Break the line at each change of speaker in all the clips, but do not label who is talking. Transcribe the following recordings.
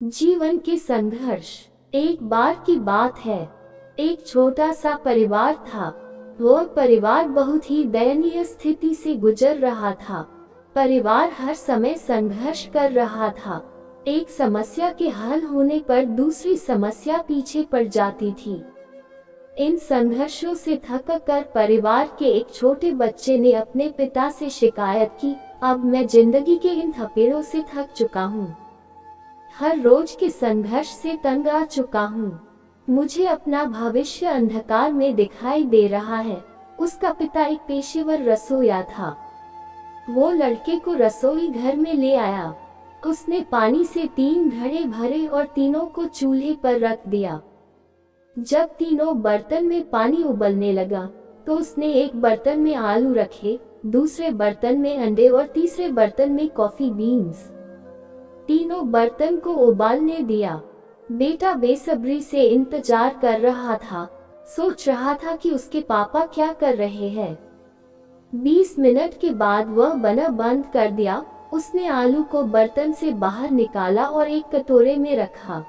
जीवन के संघर्ष। एक बार की बात है, एक छोटा सा परिवार था। वो परिवार बहुत ही दयनीय स्थिति से गुजर रहा था। परिवार हर समय संघर्ष कर रहा था। एक समस्या के हल होने पर दूसरी समस्या पीछे पड़ जाती थी। इन संघर्षों से थक कर परिवार के एक छोटे बच्चे ने अपने पिता से शिकायत की, अब मैं जिंदगी के इन थपेड़ों से थक चुका हूँ। हर रोज के संघर्ष से तंग आ चुका हूँ। मुझे अपना भविष्य अंधकार में दिखाई दे रहा है। उसका पिता एक पेशेवर रसोइया था। वो लड़के को रसोई घर में ले आया। उसने पानी से 3 घड़े भरे और तीनों को चूल्हे पर रख दिया। जब तीनों बर्तन में पानी उबलने लगा, तो उसने एक बर्तन में आलू रखे, दूसरे बर्तन में अंडे और तीसरे बर्तन में कॉफी बीन्स। तीनों बर्तन को उबालने दिया। बेटा बेसब्री से इंतजार कर रहा था, सोच रहा था कि उसके पापा क्या कर रहे हैं। 20 मिनट के बाद वह बना बंद कर दिया। उसने आलू को बर्तन से बाहर निकाला और एक कटोरे में रखा।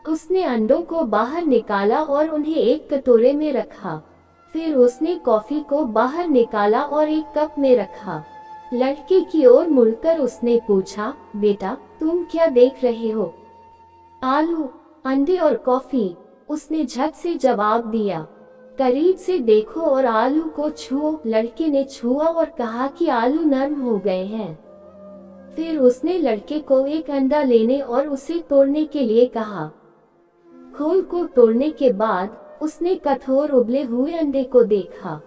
उसने अंडों को बाहर निकाला और उन्हें एक कटोरे में रखा। फिर उसने कॉफी को बाहर निकाला और एक कप में रखा। लड़के की ओर मुड़कर उसने पूछा, बेटा तुम क्या देख रहे हो? आलू, अंडे और कॉफी, उसने झट से जवाब दिया। करीब से देखो और आलू को छुओ। लड़के ने छुआ और कहा कि आलू नरम हो गए हैं। फिर उसने लड़के को एक अंडा लेने और उसे तोड़ने के लिए कहा। खोल को तोड़ने के बाद उसने कठोर उबले हुए अंडे को देखा।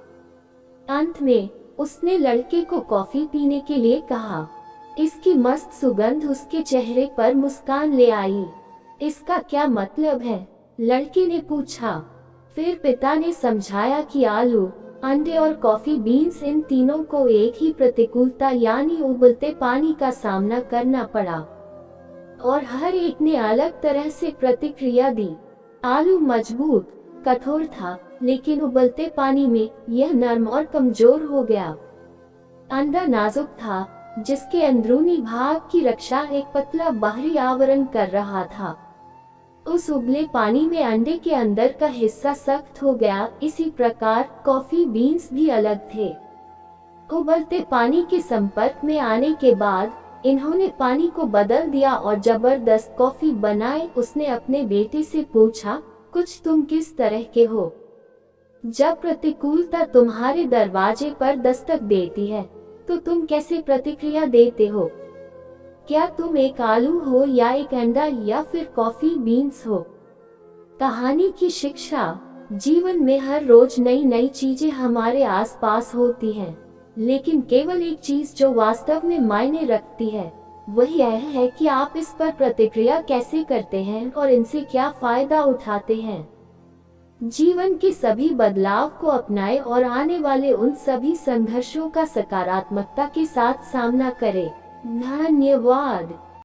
अंत में उसने लड़के को कॉफी पीने के लिए कहा। इसकी मस्त सुगंध उसके चेहरे पर मुस्कान ले आई। इसका क्या मतलब है? लड़के ने पूछा। फिर पिता ने समझाया कि आलू, अंडे और कॉफी बीन्स, इन तीनों को एक ही प्रतिकूलता यानी उबलते पानी का सामना करना पड़ा और हर एक ने अलग तरह से प्रतिक्रिया दी। आलू मजबूत, कठोर था, लेकिन उबलते पानी में यह नरम और कमजोर हो गया। अंडा नाजुक था, जिसके अंदरूनी भाग की रक्षा एक पतला बाहरी आवरण कर रहा था। उस उबले पानी में अंडे के अंदर का हिस्सा सख्त हो गया। इसी प्रकार कॉफी बीन्स भी अलग थे। उबलते पानी के संपर्क में आने के बाद इन्होंने पानी को बदल दिया और जबरदस्त कॉफी बनाई। उसने अपने बेटे से पूछा, कुछ तुम किस तरह के हो? जब प्रतिकूलता तुम्हारे दरवाजे पर दस्तक देती है, तो तुम कैसे प्रतिक्रिया देते हो? क्या तुम एक आलू हो या एक अंडा या फिर कॉफी बीन्स हो? कहानी की शिक्षा। जीवन में हर रोज नई नई चीजें हमारे आसपास होती हैं, लेकिन केवल एक चीज जो वास्तव में मायने रखती है, वह यह है कि आप इस पर प्रतिक्रिया कैसे करते हैं और इनसे क्या फायदा उठाते हैं। जीवन के सभी बदलाव को अपनाएं और आने वाले उन सभी संघर्षों का सकारात्मकता के साथ सामना करें। धन्यवाद।